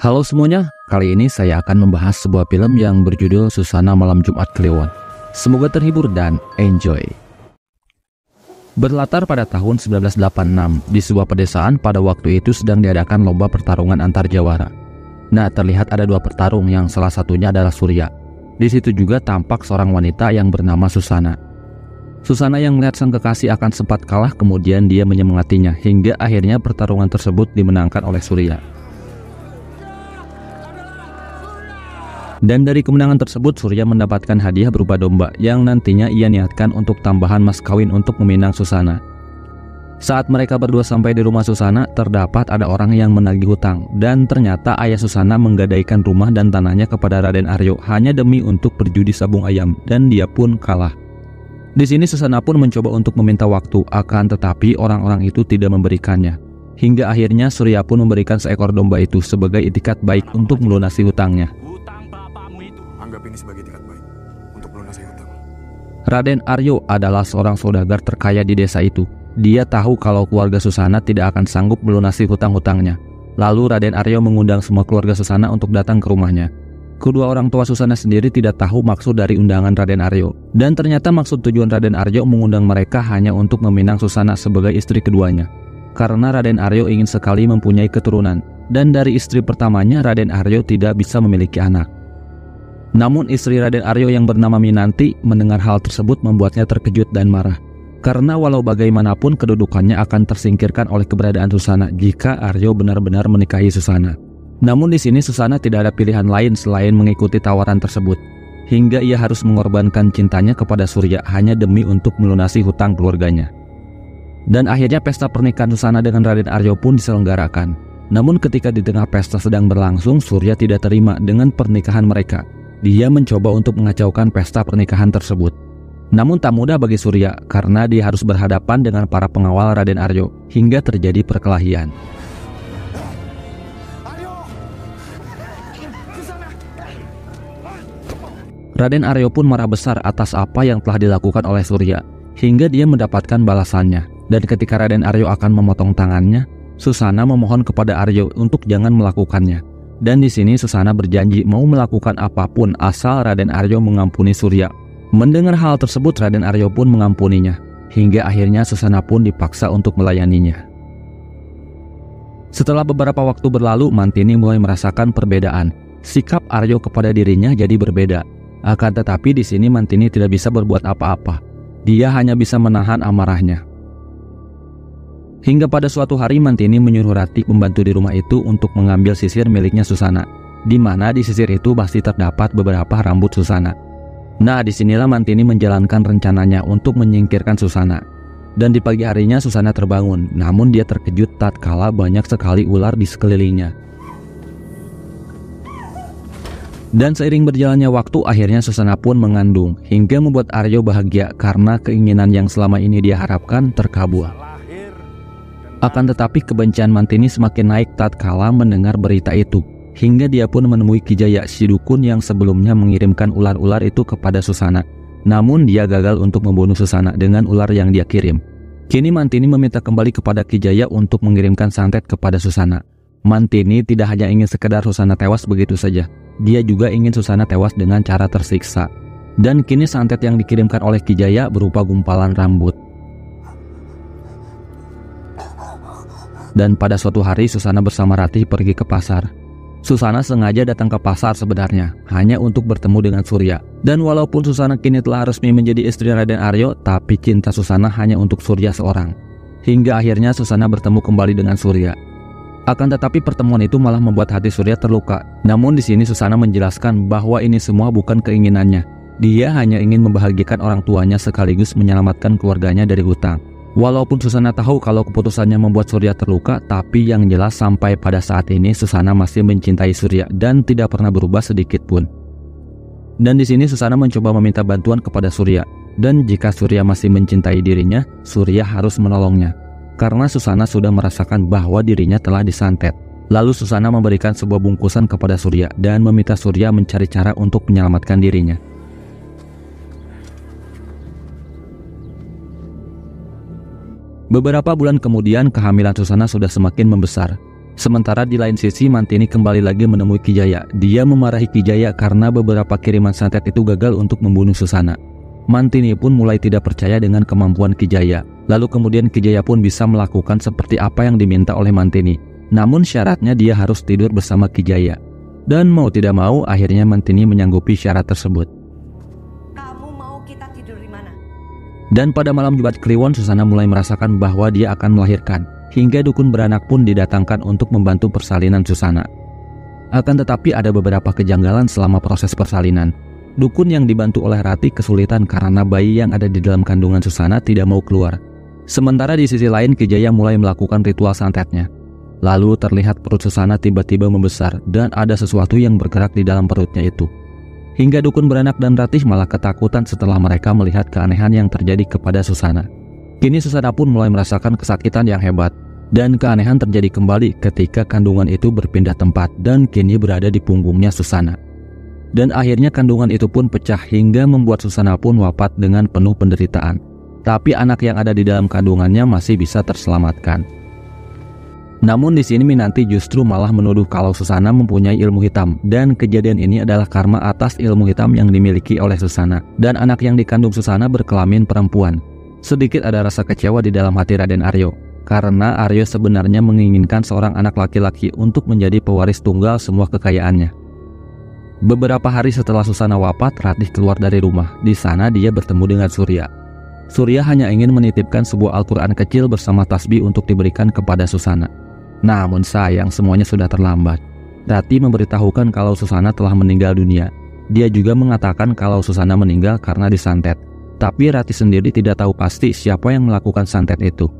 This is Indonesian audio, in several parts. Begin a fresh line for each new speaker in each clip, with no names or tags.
Halo semuanya, kali ini saya akan membahas sebuah film yang berjudul Susana Malam Jumat Kliwon. Semoga terhibur dan enjoy. Berlatar pada tahun 1986, di sebuah pedesaan pada waktu itu sedang diadakan lomba pertarungan antar jawara. Nah, terlihat ada dua petarung yang salah satunya adalah Surya. Di situ juga tampak seorang wanita yang bernama Susana. Susana yang melihat sang kekasih akan sempat kalah, kemudian dia menyemangatinya hingga akhirnya pertarungan tersebut dimenangkan oleh Surya. Dan dari kemenangan tersebut Surya mendapatkan hadiah berupa domba yang nantinya ia niatkan untuk tambahan mas kawin untuk meminang Susana. Saat mereka berdua sampai di rumah Susana, terdapat ada orang yang menagih hutang, dan ternyata ayah Susana menggadaikan rumah dan tanahnya kepada Raden Aryo hanya demi untuk berjudi sabung ayam, dan dia pun kalah. Di sini Susana pun mencoba untuk meminta waktu, akan tetapi orang-orang itu tidak memberikannya. Hingga akhirnya Surya pun memberikan seekor domba itu sebagai itikat baik untuk melunasi hutangnya.
Anggap ini sebagai itikat baik untuk melunasi hutang.
Raden Aryo adalah seorang saudagar terkaya di desa itu. Dia tahu kalau keluarga Susana tidak akan sanggup melunasi hutang-hutangnya. Lalu Raden Aryo mengundang semua keluarga Susana untuk datang ke rumahnya. Kedua orang tua Susana sendiri tidak tahu maksud dari undangan Raden Aryo. Dan ternyata maksud tujuan Raden Aryo mengundang mereka hanya untuk meminang Susana sebagai istri keduanya. Karena Raden Aryo ingin sekali mempunyai keturunan. Dan dari istri pertamanya Raden Aryo tidak bisa memiliki anak. Namun istri Raden Aryo yang bernama Minanti mendengar hal tersebut membuatnya terkejut dan marah. Karena walau bagaimanapun kedudukannya akan tersingkirkan oleh keberadaan Susana jika Aryo benar-benar menikahi Susana. Namun di sini Susana tidak ada pilihan lain selain mengikuti tawaran tersebut. Hingga ia harus mengorbankan cintanya kepada Surya hanya demi untuk melunasi hutang keluarganya. Dan akhirnya pesta pernikahan Susana dengan Raden Aryo pun diselenggarakan. Namun ketika di tengah pesta sedang berlangsung, Surya tidak terima dengan pernikahan mereka. Dia mencoba untuk mengacaukan pesta pernikahan tersebut. Namun tak mudah bagi Surya karena dia harus berhadapan dengan para pengawal Raden Aryo hingga terjadi perkelahian. Raden Aryo pun marah besar atas apa yang telah dilakukan oleh Surya hingga dia mendapatkan balasannya. Dan ketika Raden Aryo akan memotong tangannya, Susana memohon kepada Aryo untuk jangan melakukannya. Dan di sini Susana berjanji mau melakukan apapun asal Raden Aryo mengampuni Surya. Mendengar hal tersebut Raden Aryo pun mengampuninya. Hingga akhirnya Susana pun dipaksa untuk melayaninya. Setelah beberapa waktu berlalu, Mantini mulai merasakan perbedaan. Sikap Aryo kepada dirinya jadi berbeda. Akan tetapi di sini Mantini tidak bisa berbuat apa-apa. Dia hanya bisa menahan amarahnya. Hingga pada suatu hari Mantini menyuruh Rati membantu di rumah itu untuk mengambil sisir miliknya Susana, di mana di sisir itu pasti terdapat beberapa rambut Susana. Nah, disinilah Mantini menjalankan rencananya untuk menyingkirkan Susana. Dan di pagi harinya Susana terbangun, namun dia terkejut tatkala banyak sekali ular di sekelilingnya. Dan seiring berjalannya waktu, akhirnya Susana pun mengandung, hingga membuat Aryo bahagia karena keinginan yang selama ini dia harapkan terkabul. Akan tetapi kebencian Mantini semakin naik tatkala mendengar berita itu, hingga dia pun menemui Kijaya, si dukun yang sebelumnya mengirimkan ular-ular itu kepada Susana. Namun dia gagal untuk membunuh Susana dengan ular yang dia kirim. Kini Mantini meminta kembali kepada Kijaya untuk mengirimkan santet kepada Susana. Mantini tidak hanya ingin sekedar Susana tewas begitu saja. Dia juga ingin Susana tewas dengan cara tersiksa. Dan kini santet yang dikirimkan oleh Kijaya berupa gumpalan rambut. Dan pada suatu hari Susana bersama Rati pergi ke pasar. Susana sengaja datang ke pasar sebenarnya hanya untuk bertemu dengan Surya. Dan walaupun Susana kini telah resmi menjadi istri Raden Aryo, tapi cinta Susana hanya untuk Surya seorang. Hingga akhirnya Susana bertemu kembali dengan Surya. Akan tetapi pertemuan itu malah membuat hati Surya terluka. Namun di sini Susana menjelaskan bahwa ini semua bukan keinginannya. Dia hanya ingin membahagiakan orang tuanya sekaligus menyelamatkan keluarganya dari hutang. Walaupun Susana tahu kalau keputusannya membuat Surya terluka, tapi yang jelas sampai pada saat ini Susana masih mencintai Surya dan tidak pernah berubah sedikit pun. Dan di sini Susana mencoba meminta bantuan kepada Surya. Dan jika Surya masih mencintai dirinya, Surya harus menolongnya. Karena Susana sudah merasakan bahwa dirinya telah disantet. Lalu Susana memberikan sebuah bungkusan kepada Surya dan meminta Surya mencari cara untuk menyelamatkan dirinya. Beberapa bulan kemudian kehamilan Susana sudah semakin membesar. Sementara di lain sisi Mantini kembali lagi menemui Ki Jaya. Dia memarahi Ki Jaya karena beberapa kiriman santet itu gagal untuk membunuh Susana. Mantini pun mulai tidak percaya dengan kemampuan Ki Jaya. Lalu kemudian Ki Jaya pun bisa melakukan seperti apa yang diminta oleh Mantini. Namun syaratnya dia harus tidur bersama Ki Jaya. Dan mau tidak mau akhirnya Mantini menyanggupi syarat tersebut.
Kamu mau kita tidur di mana?
Dan pada malam Jumat Kliwon, Susana mulai merasakan bahwa dia akan melahirkan. Hingga dukun beranak pun didatangkan untuk membantu persalinan Susana. Akan tetapi ada beberapa kejanggalan selama proses persalinan. Dukun yang dibantu oleh Ratih kesulitan karena bayi yang ada di dalam kandungan Susana tidak mau keluar. Sementara di sisi lain Ki Jaya mulai melakukan ritual santetnya. Lalu terlihat perut Susana tiba-tiba membesar dan ada sesuatu yang bergerak di dalam perutnya itu. Hingga dukun beranak dan Ratih malah ketakutan setelah mereka melihat keanehan yang terjadi kepada Susana. Kini Susana pun mulai merasakan kesakitan yang hebat. Dan keanehan terjadi kembali ketika kandungan itu berpindah tempat dan kini berada di punggungnya Susana. Dan akhirnya kandungan itu pun pecah hingga membuat Susana pun wafat dengan penuh penderitaan. Tapi anak yang ada di dalam kandungannya masih bisa terselamatkan. Namun di sini Minanti justru malah menuduh kalau Susana mempunyai ilmu hitam dan kejadian ini adalah karma atas ilmu hitam yang dimiliki oleh Susana dan anak yang dikandung Susana berkelamin perempuan. Sedikit ada rasa kecewa di dalam hati Raden Aryo karena Aryo sebenarnya menginginkan seorang anak laki-laki untuk menjadi pewaris tunggal semua kekayaannya. Beberapa hari setelah Susana wafat, Ratih keluar dari rumah. Di sana dia bertemu dengan Surya. Surya hanya ingin menitipkan sebuah Al-Quran kecil bersama tasbih untuk diberikan kepada Susana. Namun sayang semuanya sudah terlambat. Ratih memberitahukan kalau Susana telah meninggal dunia. Dia juga mengatakan kalau Susana meninggal karena disantet. Tapi Ratih sendiri tidak tahu pasti siapa yang melakukan santet itu.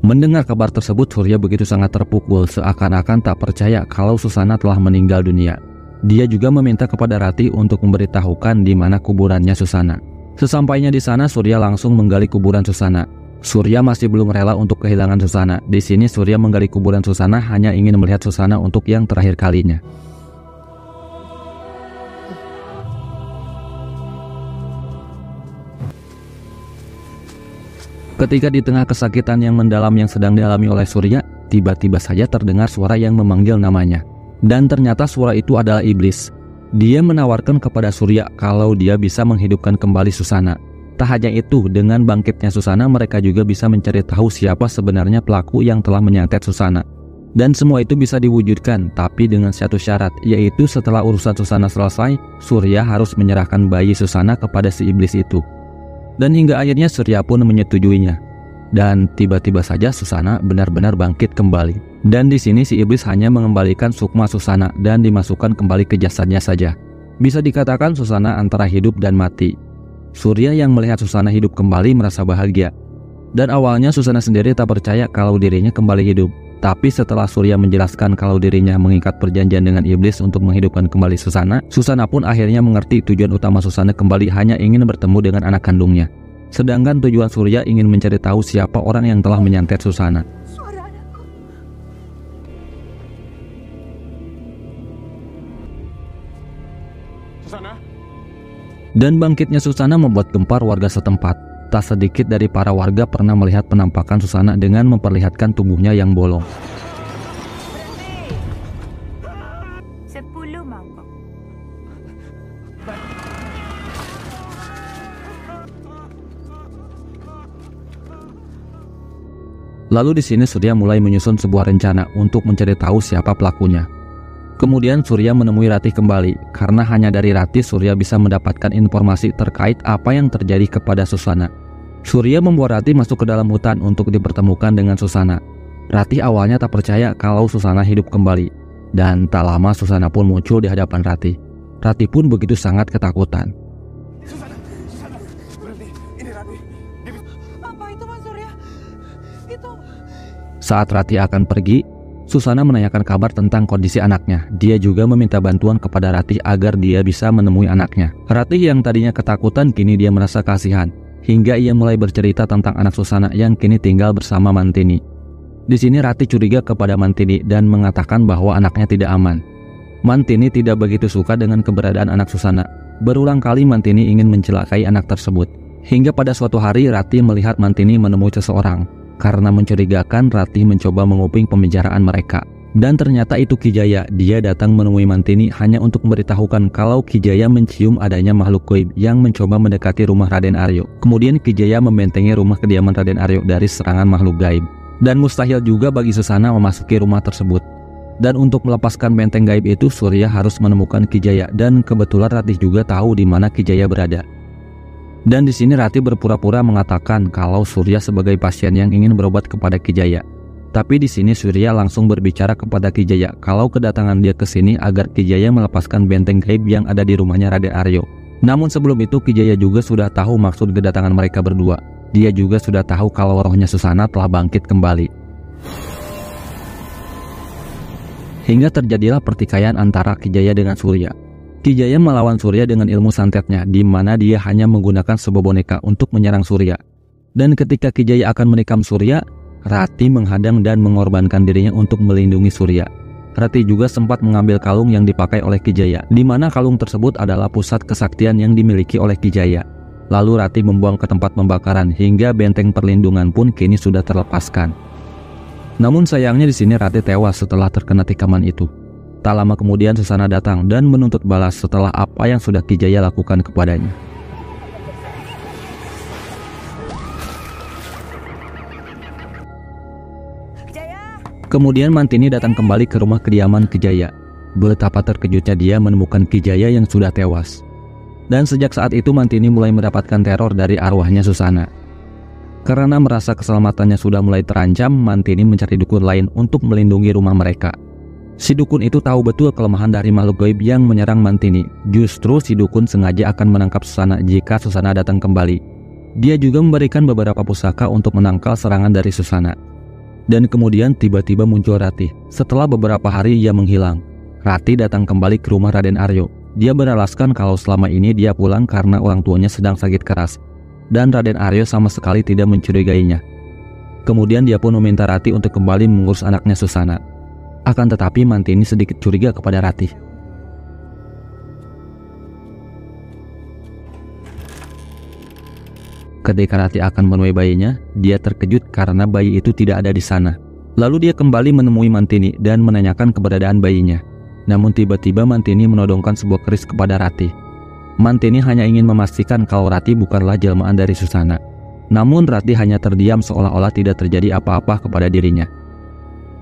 Mendengar kabar tersebut, Surya begitu sangat terpukul, seakan-akan tak percaya kalau Susana telah meninggal dunia. Dia juga meminta kepada Ratih untuk memberitahukan di mana kuburannya Susana. Sesampainya di sana, Surya langsung menggali kuburan Susana. Surya masih belum rela untuk kehilangan Susana. Di sini Surya menggali kuburan Susana hanya ingin melihat Susana untuk yang terakhir kalinya. Ketika di tengah kesakitan yang mendalam yang sedang dialami oleh Surya, tiba-tiba saja terdengar suara yang memanggil namanya. Dan ternyata suara itu adalah iblis. Dia menawarkan kepada Surya kalau dia bisa menghidupkan kembali Susana. Tak hanya itu, dengan bangkitnya Susana mereka juga bisa mencari tahu siapa sebenarnya pelaku yang telah menyantet Susana. Dan semua itu bisa diwujudkan, tapi dengan satu syarat, yaitu setelah urusan Susana selesai, Surya harus menyerahkan bayi Susana kepada si iblis itu. Dan hingga akhirnya Surya pun menyetujuinya. Dan tiba-tiba saja Susana benar-benar bangkit kembali. Dan di sini si iblis hanya mengembalikan sukma Susana dan dimasukkan kembali ke jasadnya saja. Bisa dikatakan Susana antara hidup dan mati. Surya yang melihat Susana hidup kembali merasa bahagia. Dan awalnya Susana sendiri tak percaya kalau dirinya kembali hidup. Tapi setelah Surya menjelaskan kalau dirinya mengikat perjanjian dengan iblis untuk menghidupkan kembali Susana, Susana pun akhirnya mengerti tujuan utama Susana kembali hanya ingin bertemu dengan anak kandungnya. Sedangkan tujuan Surya ingin mencari tahu siapa orang yang telah menyantet Susana.
Suara anakku.
Susana?
Dan bangkitnya Susana membuat gempar warga setempat. Tak sedikit dari para warga pernah melihat penampakan Susana dengan memperlihatkan tubuhnya yang bolong.
10 mangkok.
Lalu di sini Surya mulai menyusun sebuah rencana untuk mencari tahu siapa pelakunya. Kemudian Surya menemui Ratih kembali, karena hanya dari Ratih Surya bisa mendapatkan informasi terkait apa yang terjadi kepada Susana. Surya membawa Ratih masuk ke dalam hutan untuk dipertemukan dengan Susana. Ratih awalnya tak percaya kalau Susana hidup kembali, dan tak lama Susana pun muncul di hadapan Ratih. Ratih pun begitu sangat ketakutan.
Susana, berhenti. Ini Ratih.
Apa itu Mas Surya? Itu.
Saat Ratih akan pergi, Susana menanyakan kabar tentang kondisi anaknya. Dia juga meminta bantuan kepada Ratih agar dia bisa menemui anaknya. Ratih yang tadinya ketakutan kini dia merasa kasihan. Hingga ia mulai bercerita tentang anak Susana yang kini tinggal bersama Mantini. Di sini Ratih curiga kepada Mantini dan mengatakan bahwa anaknya tidak aman. Mantini tidak begitu suka dengan keberadaan anak Susana. Berulang kali Mantini ingin mencelakai anak tersebut. Hingga pada suatu hari Ratih melihat Mantini menemui seseorang. Karena mencurigakan, Ratih mencoba menguping pembicaraan mereka. Dan ternyata itu Kijaya. Dia datang menemui Mantini hanya untuk memberitahukan kalau Kijaya mencium adanya makhluk gaib yang mencoba mendekati rumah Raden Aryo. Kemudian Kijaya membentengi rumah kediaman Raden Aryo dari serangan makhluk gaib. Dan mustahil juga bagi Susana memasuki rumah tersebut. Dan untuk melepaskan benteng gaib itu, Surya harus menemukan Kijaya, dan kebetulan Ratih juga tahu di mana Kijaya berada. Dan di sini Ratih berpura-pura mengatakan kalau Surya sebagai pasien yang ingin berobat kepada Kijaya. Tapi di sini Surya langsung berbicara kepada Kijaya kalau kedatangan dia ke sini agar Kijaya melepaskan benteng gaib yang ada di rumahnya Raden Aryo. Namun sebelum itu Kijaya juga sudah tahu maksud kedatangan mereka berdua. Dia juga sudah tahu kalau rohnya Susana telah bangkit kembali. Hingga terjadilah pertikaian antara Kijaya dengan Surya. Kijaya melawan Surya dengan ilmu santetnya, di mana dia hanya menggunakan sebuah boneka untuk menyerang Surya. Dan ketika Kijaya akan menikam Surya, Ratih menghadang dan mengorbankan dirinya untuk melindungi Surya. Ratih juga sempat mengambil kalung yang dipakai oleh Kijaya, di mana kalung tersebut adalah pusat kesaktian yang dimiliki oleh Kijaya. Lalu Ratih membuang ke tempat pembakaran hingga benteng perlindungan pun kini sudah terlepaskan. Namun sayangnya di sini Ratih tewas setelah terkena tikaman itu. Tak lama kemudian Susana datang dan menuntut balas setelah apa yang sudah Kijaya lakukan kepadanya. Kemudian Mantini datang kembali ke rumah kediaman Kijaya. Betapa terkejutnya dia menemukan Kijaya yang sudah tewas. Dan sejak saat itu Mantini mulai mendapatkan teror dari arwahnya Susana. Karena merasa keselamatannya sudah mulai terancam, Mantini mencari dukun lain untuk melindungi rumah mereka. Si dukun itu tahu betul kelemahan dari makhluk gaib yang menyerang Mantini. Justru si dukun sengaja akan menangkap Susana jika Susana datang kembali. Dia juga memberikan beberapa pusaka untuk menangkal serangan dari Susana. Dan kemudian tiba-tiba muncul Ratih. Setelah beberapa hari ia menghilang. Ratih datang kembali ke rumah Raden Aryo. Dia beralaskan kalau selama ini dia pulang karena orang tuanya sedang sakit keras. Dan Raden Aryo sama sekali tidak mencurigainya. Kemudian dia pun meminta Ratih untuk kembali mengurus anaknya Susana. Akan tetapi Mantini sedikit curiga kepada Ratih. Ketika Ratih akan menemui bayinya, dia terkejut karena bayi itu tidak ada di sana. Lalu dia kembali menemui Mantini dan menanyakan keberadaan bayinya. Namun tiba-tiba Mantini menodongkan sebuah keris kepada Ratih. Mantini hanya ingin memastikan kalau Ratih bukanlah jelmaan dari Susana. Namun Ratih hanya terdiam seolah-olah tidak terjadi apa-apa kepada dirinya.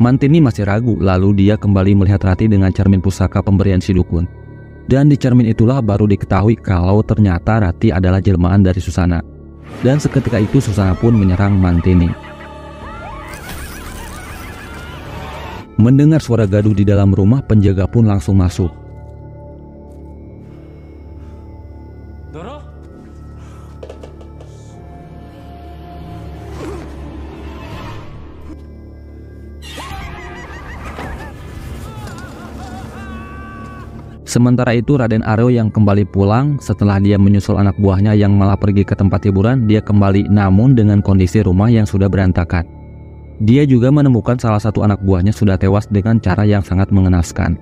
Mantini masih ragu, lalu dia kembali melihat Ratih dengan cermin pusaka pemberian si dukun. Dan di cermin itulah baru diketahui kalau ternyata Ratih adalah jelmaan dari Susana. Dan seketika itu Susana pun menyerang Mantini. Mendengar suara gaduh di dalam rumah, penjaga pun langsung masuk.
Doro?
Sementara itu Raden Aryo yang kembali pulang setelah dia menyusul anak buahnya yang malah pergi ke tempat hiburan, dia kembali namun dengan kondisi rumah yang sudah berantakan. Dia juga menemukan salah satu anak buahnya sudah tewas dengan cara yang sangat mengenaskan.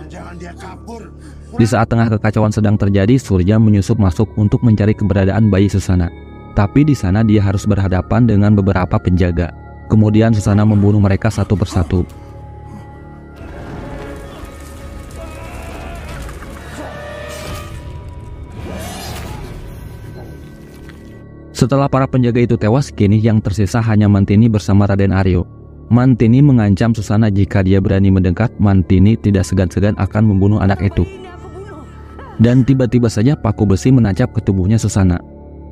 Jangan dia kabur.
Di saat tengah kekacauan sedang terjadi, Surya menyusup masuk untuk mencari keberadaan bayi Susana. Tapi di sana dia harus berhadapan dengan beberapa penjaga. Kemudian Susana membunuh mereka satu persatu. Setelah para penjaga itu tewas, kini yang tersisa hanya Mantini bersama Raden Aryo. Mantini mengancam Susana jika dia berani mendekat, Mantini tidak segan-segan akan membunuh anak itu. Dan tiba-tiba saja paku besi menancap ke tubuhnya Susana.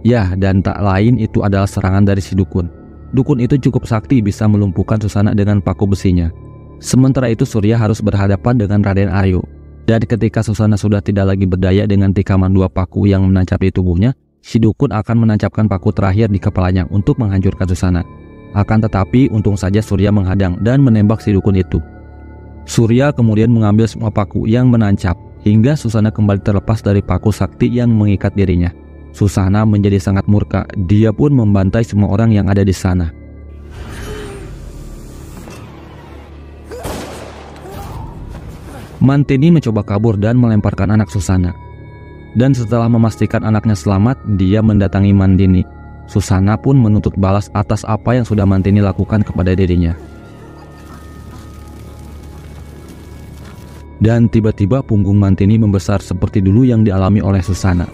Ya, dan tak lain itu adalah serangan dari si dukun. Dukun itu cukup sakti bisa melumpuhkan Susana dengan paku besinya. Sementara itu Surya harus berhadapan dengan Raden Aryo. Dan ketika Susana sudah tidak lagi berdaya dengan tikaman dua paku yang menancapi tubuhnya, si dukun akan menancapkan paku terakhir di kepalanya untuk menghancurkan Susana. Akan tetapi untung saja Surya menghadang dan menembak si dukun itu. Surya kemudian mengambil semua paku yang menancap hingga Susana kembali terlepas dari paku sakti yang mengikat dirinya. Susana menjadi sangat murka, dia pun membantai semua orang yang ada di sana. Mantini mencoba kabur dan melemparkan anak Susana. Dan setelah memastikan anaknya selamat, dia mendatangi Mandini. Susana pun menuntut balas atas apa yang sudah Mandini lakukan kepada dirinya. Dan tiba-tiba punggung Mandini membesar seperti dulu yang dialami oleh Susana.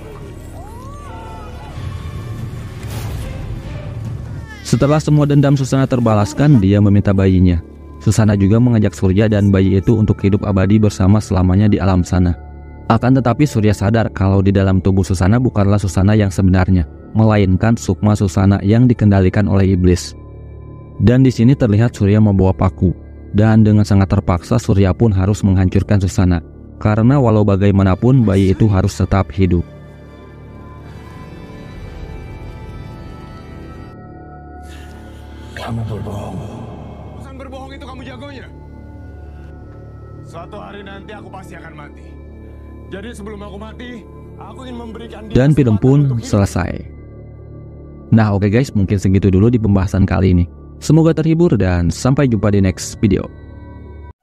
Setelah semua dendam Susana terbalaskan, dia meminta bayinya. Susana juga mengajak Surya dan bayi itu untuk hidup abadi bersama selamanya di alam sana. Akan tetapi Surya sadar kalau di dalam tubuh Susana bukanlah Susana yang sebenarnya, melainkan sukma Susana yang dikendalikan oleh iblis. Dan di sini terlihat Surya membawa paku, dan dengan sangat terpaksa Surya pun harus menghancurkan Susana, karena walau bagaimanapun bayi itu harus tetap hidup.
Kamu berbohong. Urusan berbohong itu kamu jagonya. Suatu hari nanti aku pasti akan mati. Jadi sebelum aku mati, aku ingin memberikan dia.
Dan film pun selesai. Nah oke guys, mungkin segitu dulu di pembahasan kali ini. Semoga terhibur dan sampai jumpa di next video.